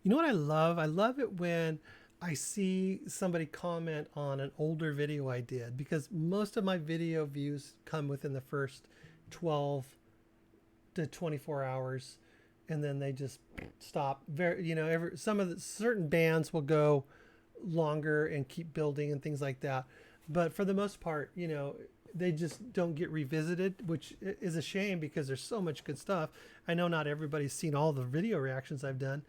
You know what I love? I love it when I see somebody comment on an older video I did, because most of my video views come within the first 12 to 24 hours, and then they just stop. Very, some of the certain bands will go longer and keep building and things like that. But for the most part, they just don't get revisited, which is a shame because there's so much good stuff. I know not everybody's seen all the video reactions I've done.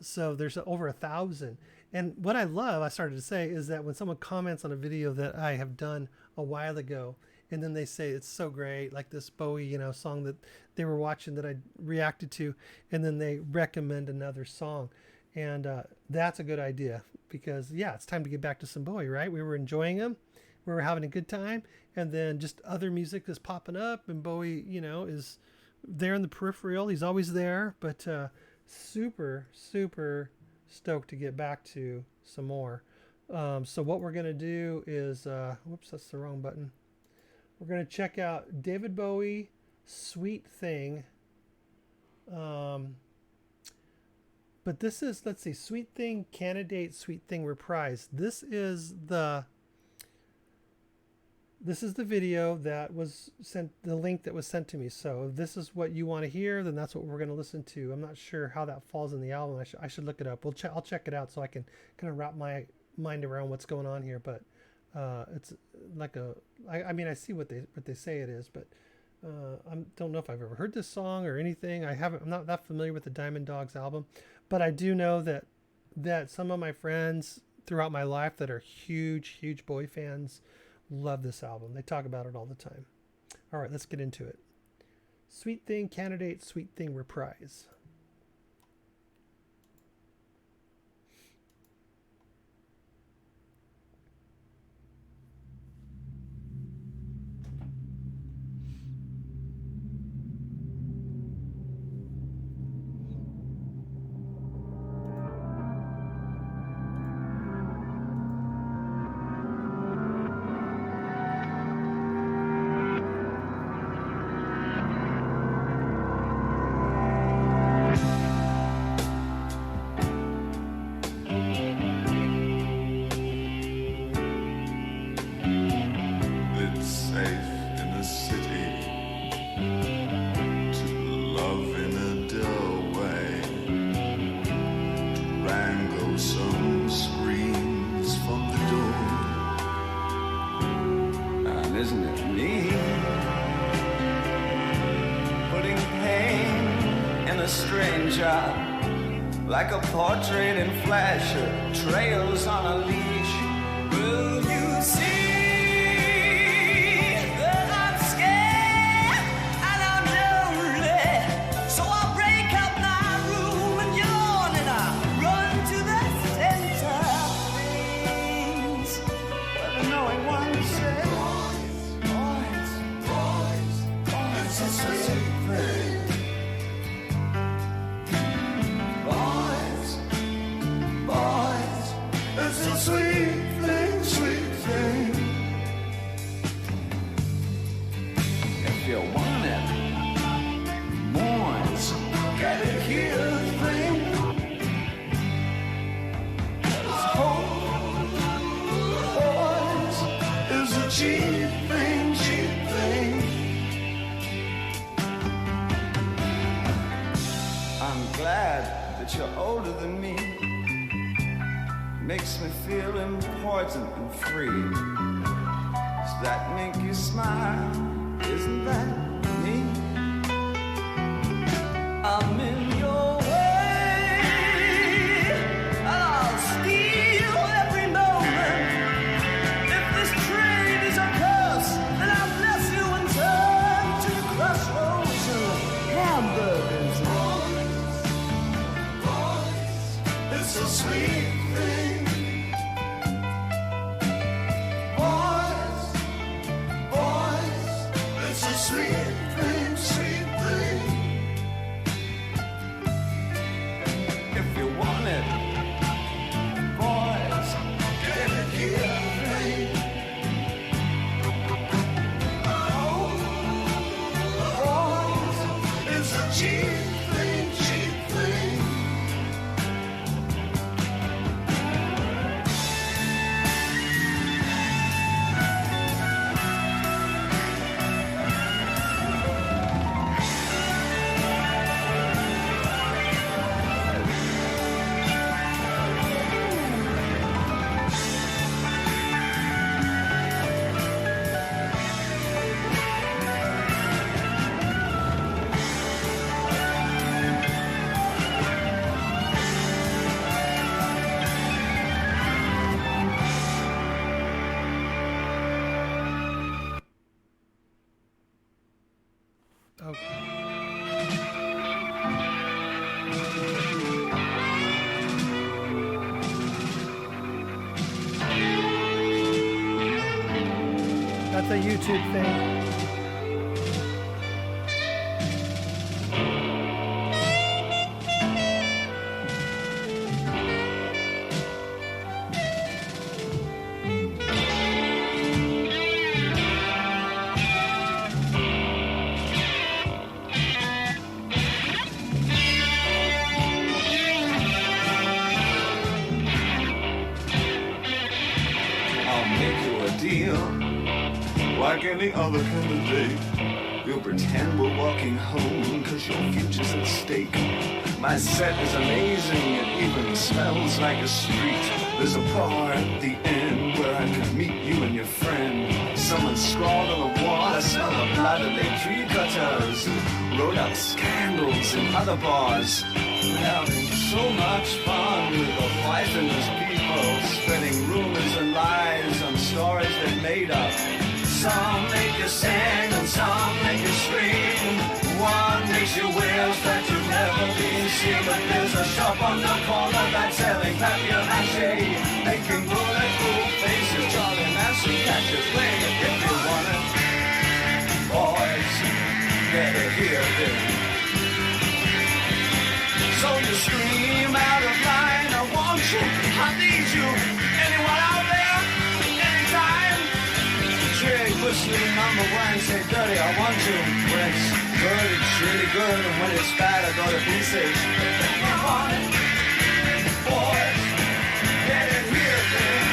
So there's over 1,000. And what I love, I started to say, is that when someone comments on a video that I have done a while ago, and then they say it's so great, like this Bowie, song that they were watching that I reacted to, and then they recommend another song. And that's a good idea because, yeah, it's time to get back to some Bowie, right? We were enjoying him. We were having a good time. And then just other music is popping up, and Bowie, is there in the peripheral. He's always there, but super, super stoked to get back to some more. So what we're going to do is, whoops, that's the wrong button. We're going to check out David Bowie, Sweet Thing. But this is, let's see, Sweet Thing Candidate, Sweet Thing Reprise. This is the video that was sent, the link that was sent to me. So if this is what you want to hear, then that's what we're going to listen to. I'm not sure how that falls in the album. I should look it up. I'll check it out so I can kind of wrap my mind around what's going on here. But it's like I see what they say it is, but I don't know if I've ever heard this song or anything. I'm not that familiar with the Diamond Dogs album, but I do know that some of my friends throughout my life that are huge Bowie fans love this album. They talk about it all the time. All right, let's get into it. Sweet Thing Candidate, Sweet Thing Reprise. Like a portrait in flash, trails on a leash. Will you see that I'm scared and I'm lonely? So I'll break up my room and yawn and I'll run to the center of things. But the knowing one says, boys, it's a sweet thing. Sweet thing. If you want it, boys, get it here, thing. Boys, is a cheap thing. I'm glad that you're older than me. Makes me feel important and free. Does that make you smile? Isn't that me? I'm in your way, and I'll steal every moment. If this train is a curse, then I'll bless you and turn to the crossroads of hamburgers. Boys, it's so sweet. Sweet thing. If you want it, boys, get it here, thing. Oh, boys, it's a cheap thing. It's a YouTube thing. Like any other candidate, you'll pretend we're walking home cause your future's at stake. My set is amazing, it even smells like a street. There's a bar at the end where I could meet you and your friend. Someone scrawled on the wall, I smell the blood of their tree cutters, wrote out scandals in other bars. We're having so much fun with the poisonous people, spreading rumors and lies on stories they made up. Some make you sing and some make you scream. One makes you wish that you've never been seen. But there's a shop on the corner that's selling papier-mâché, making bulletproof faces. Charlie Manson catches playing it if you want it. Boys, better hear this. So you scream out of line, I want you, I need you. Anyone out there? Anytime? Trick, whistling number one, say dirty, I want you. When it's good, it's really good, and when it's bad, I go to pieces. I want it. Boys, get it here, thing.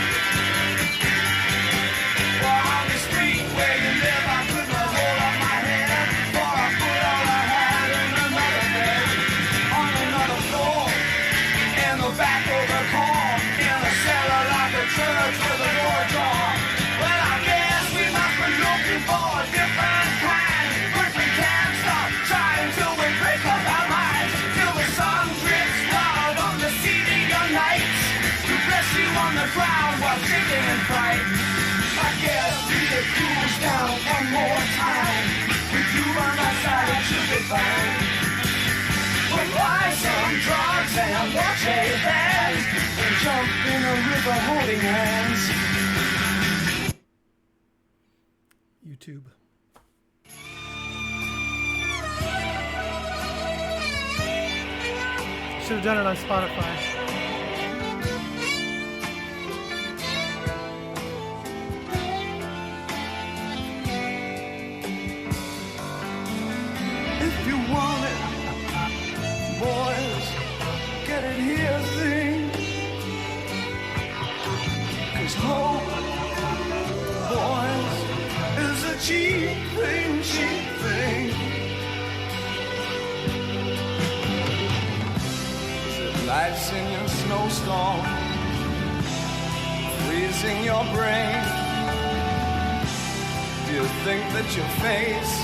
Well, on the street where you live, I put my hold on my head, for I put all I had in another bed, on another floor, in the back of the car, in a cellar like a church with a door jar. Well, I guess we must be looking for a different kind, but we can't stop trying till we break up our minds, till the sun drips wild on the seedier nights, to bless you on the ground while shaking in fright. I guess we could cruise down one more time, with you on my side it should be fine. We'll buy some drugs and watch a band, and jump in a river holding hands. YouTube. Should have done it on Spotify. If you want it, boys, get it here, thing. 'Cause hope, boys, is a cheap thing, cheap thing. Is it life's in your snowstorm, freezing your brain? Do you think that your face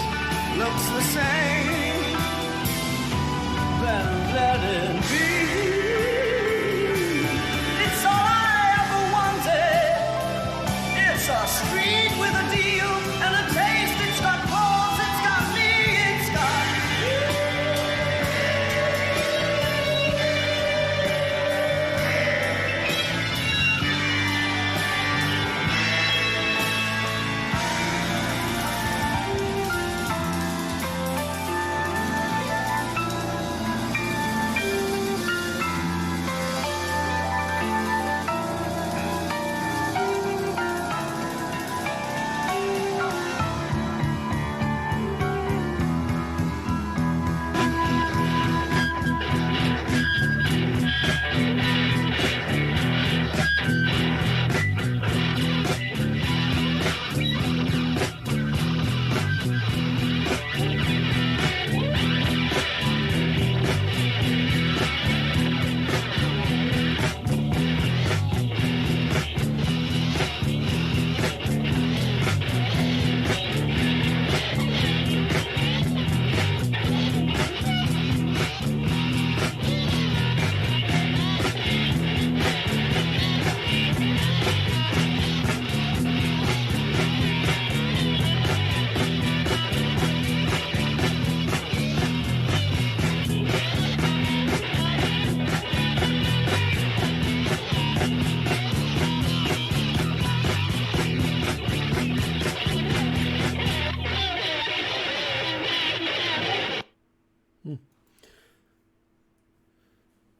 looks the same? Then let it be. It's all I ever wanted. It's a street with a deal and a taste. It's got balls, it's got me, it's got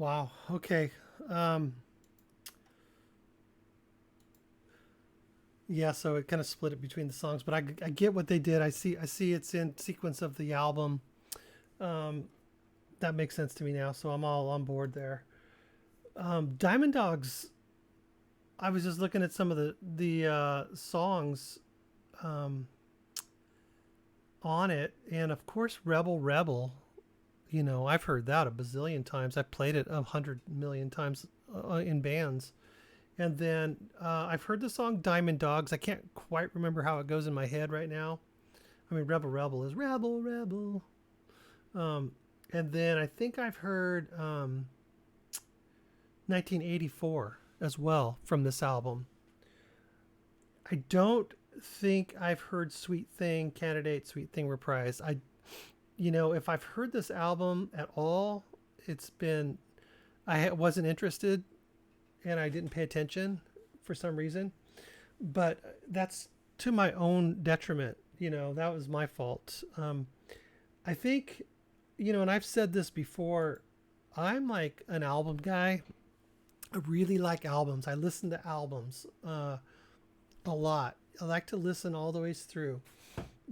Wow. Okay. Um, yeah. So it kind of split it between the songs, but I get what they did. I see it's in sequence of the album. Um, that makes sense to me now. So I'm all on board there. Diamond Dogs. I was just looking at some of the songs um, on it, and of course, Rebel Rebel. You know, I've heard that a bazillion times. I've played it 100 million times in bands. And then I've heard the song Diamond Dogs. I can't quite remember how it goes in my head right now. I mean, Rebel Rebel is Rebel Rebel. Um, and then I think I've heard 1984 as well from this album. I don't think I've heard Sweet Thing Candidate, Sweet Thing Reprise. If I've heard this album at all, it's been, wasn't interested and I didn't pay attention for some reason. But that's to my own detriment. That was my fault. I think, and I've said this before, I'm like an album guy. I really like albums. I listen to albums a lot. I like to listen all the ways through.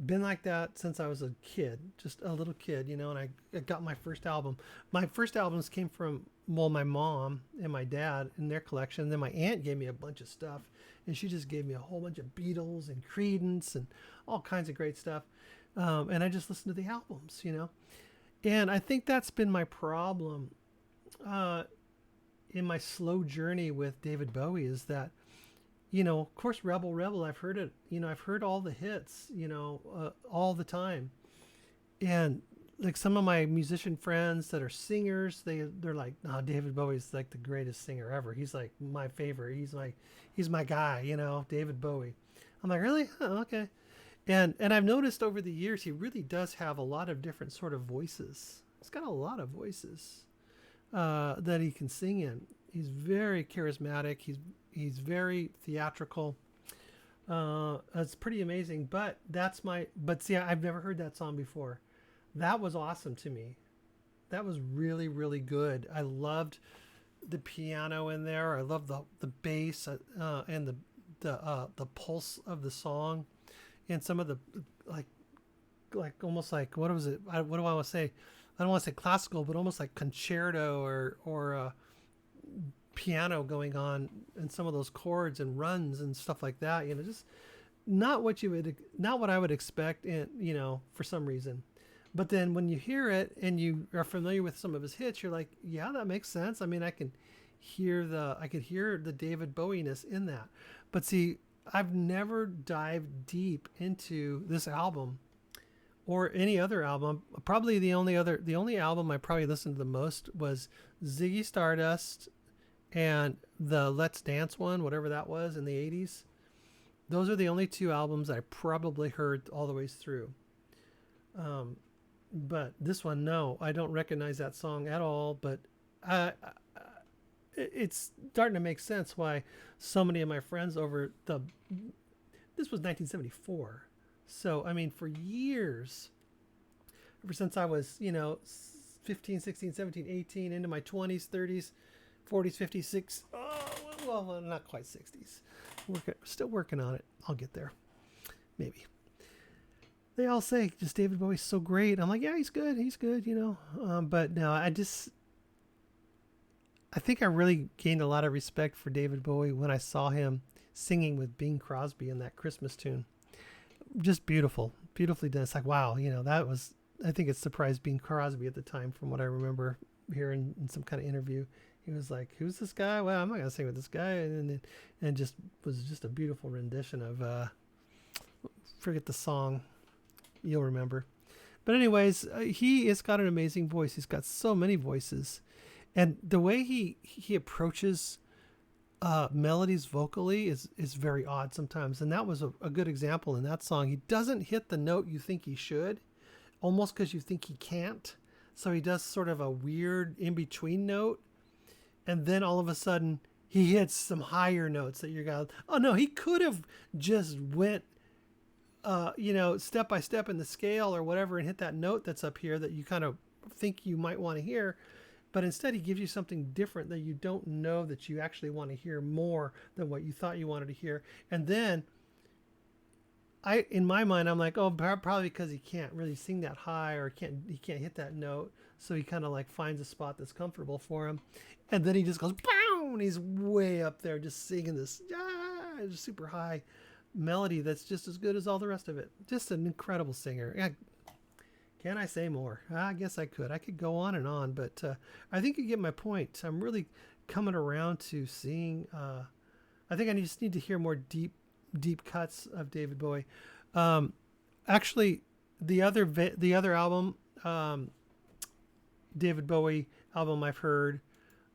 Been like that since I was a kid, just a little kid, and I got my first album. My first albums came from, well, my mom and my dad in their collection. Then my aunt gave me a bunch of stuff, and she just gave me a whole bunch of Beatles and Creedence and all kinds of great stuff. And I just listened to the albums, And I think that's been my problem in my slow journey with David Bowie is that, of course, Rebel Rebel, I've heard it, I've heard all the hits, all the time. And like some of my musician friends that are singers, they're like, no, David Bowie's like the greatest singer ever. He's like my favorite. He's my guy, David Bowie. I'm like, really? Oh, okay. And I've noticed over the years, he really does have a lot of different sort of voices. He's got a lot of voices that he can sing in. He's very charismatic. He's very theatrical. It's pretty amazing. But see, I've never heard that song before. That was awesome to me. That was really, really good. I loved the piano in there. I loved the bass and the pulse of the song, and some of the like almost like, what was it? What do I want to say? I don't want to say classical, but almost like concerto or piano going on, and some of those chords and runs and stuff like that. Just not what I would expect, and for some reason. But then when you hear it and you are familiar with some of his hits, you're like, yeah, that makes sense. I mean, I could hear the David Bowie-ness in that. But see, I've never dived deep into this album or any other album. Probably the only album I probably listened to the most was Ziggy Stardust and the Let's Dance one, whatever that was in the 80s. Those are the only two albums I probably heard all the way through. But this one, no, I don't recognize that song at all. But it's starting to make sense why so many of my friends this was 1974. So, I mean, for years, ever since I was, 15, 16, 17, 18, into my 20s, 30s, 40s, 50s, 60s, well, not quite 60s. Still working on it. I'll get there. Maybe. They all say just David Bowie's so great. I'm like, yeah, he's good, but no, I think I really gained a lot of respect for David Bowie when I saw him singing with Bing Crosby in that Christmas tune. Just beautifully done. It's like, wow, that was, I think it surprised Bing Crosby at the time, from what I remember hearing in some kind of interview. He was like, who's this guy? Well, I'm not going to sing with this guy. And just was just a beautiful rendition of, forget the song. You'll remember. But anyways, he has got an amazing voice. He's got so many voices. And the way he approaches melodies vocally is very odd sometimes. And that was a good example in that song. He doesn't hit the note you think he should, almost because you think he can't. So he does sort of a weird in-between note. And then all of a sudden, he hits some higher notes that you're going, oh no, he could have just went step by step in the scale or whatever and hit that note that's up here that you kind of think you might want to hear. but instead he gives you something different that you don't know that you actually want to hear more than what you thought you wanted to hear. And then in my mind, I'm like, oh, probably because he can't really sing that high, or he can't hit that note. So he kind of like finds a spot that's comfortable for him. And then he just goes, boom, and he's way up there just singing this super high melody that's just as good as all the rest of it. Just an incredible singer. Can I say more? I guess I could. I could go on, but I think you get my point. I'm really coming around to seeing. I think I just need to hear more deep cuts of David Bowie. Actually, the other album, David Bowie album I've heard,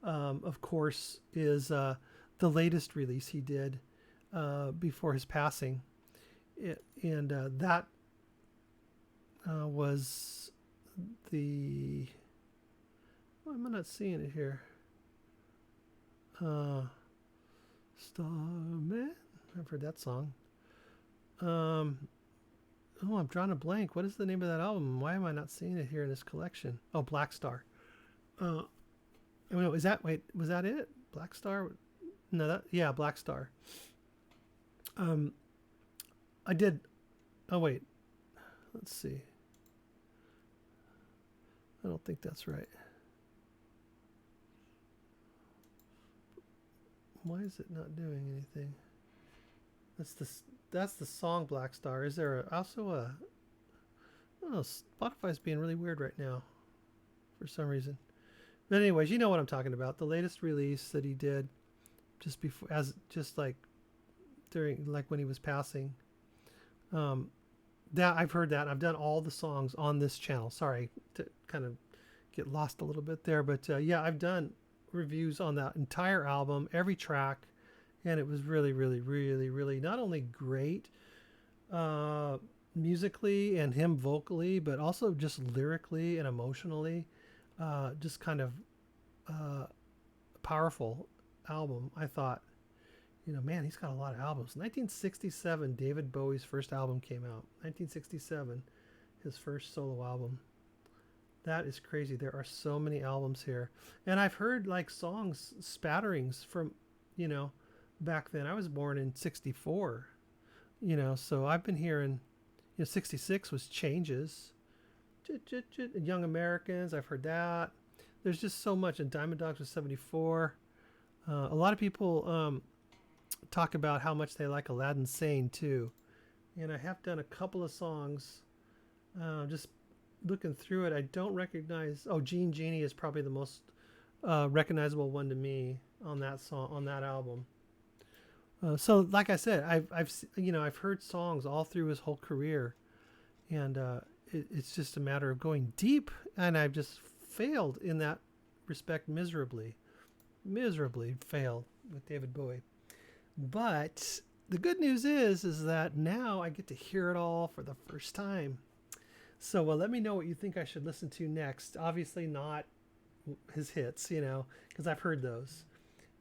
of course, is the latest release he did before his passing, and that was the. Why am I not seeing it here? Starman. I've heard that song. I'm drawing a blank. What is the name of that album? Why am I not seeing it here in this collection? Oh, Black Star. Was that it? Black Star? No, Black Star. I did. Oh wait, let's see. I don't think that's right. Why is it not doing anything? That's the song Black Star. Is there also a? Oh, Spotify's being really weird right now, for some reason. But anyways, you know what I'm talking about. The latest release that he did, just before, during when he was passing. That I've heard that. I've done all the songs on this channel. Sorry to kind of get lost a little bit there, but I've done reviews on that entire album, every track, and it was really, really, really, really not only great musically and him vocally, but also just lyrically and emotionally, just kind of powerful album. I thought, man, he's got a lot of albums. 1967, David Bowie's first album came out. 1967, his first solo album. That is crazy. There are so many albums here. And I've heard like songs, spatterings from, back then. I was born in 64, so I've been hearing, 66 was Changes. Young Americans, I've heard that. There's just so much. And Diamond Dogs was 74. A lot of people talk about how much they like Aladdin Sane too. And I have done a couple of songs, just looking through it. I don't recognize. Oh, Gene Genie is probably the most recognizable one to me on that song, on that album. So like I said, I've heard songs all through his whole career, and it's just a matter of going deep, and I've just failed in that respect miserably failed with David Bowie. But the good news is that now I get to hear it all for the first time. So let me know what you think I should listen to next. Obviously not his hits, because I've heard those,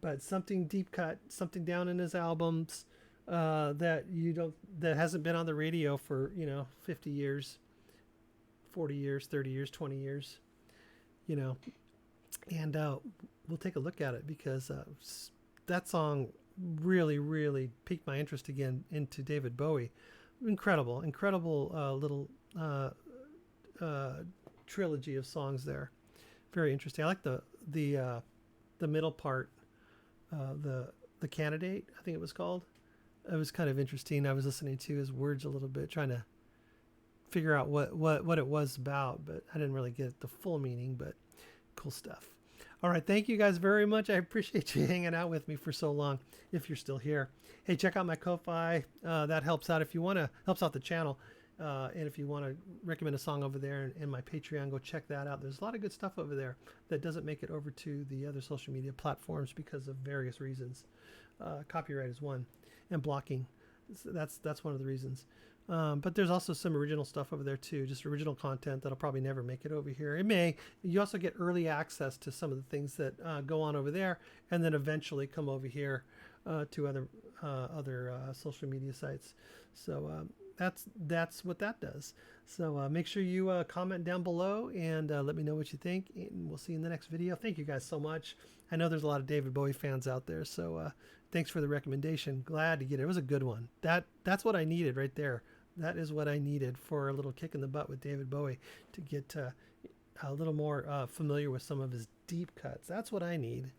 but something deep cut, something down in his albums that hasn't been on the radio for 50 years, 40 years, 30 years, 20 years, and we'll take a look at it, because that song really, really piqued my interest again into David Bowie. Incredible little trilogy of songs there. Very interesting. I like the middle part, the Candidate, I think it was called. It was kind of interesting. I was listening to his words a little bit, trying to figure out what it was about, but I didn't really get the full meaning. But cool stuff. All right, thank you guys very much. I appreciate you hanging out with me for so long, if you're still here. Hey, check out my Ko-Fi. That helps out helps out the channel. And if you want to recommend a song over there in my Patreon, go check that out. There's a lot of good stuff over there that doesn't make it over to the other social media platforms because of various reasons. Copyright is one, and blocking. That's one of the reasons. But there's also some original stuff over there too, just original content that'll probably never make it over here. It may. You also get early access to some of the things that go on over there, and then eventually come over here to other social media sites. So that's what that does. So make sure you comment down below and let me know what you think, and we'll see you in the next video. Thank you guys so much. I know there's a lot of David Bowie fans out there, so thanks for the recommendation. Glad to get it. It was a good one. That's what I needed right there. That is what I needed for a little kick in the butt with David Bowie, to get a little more familiar with some of his deep cuts. That's what I need.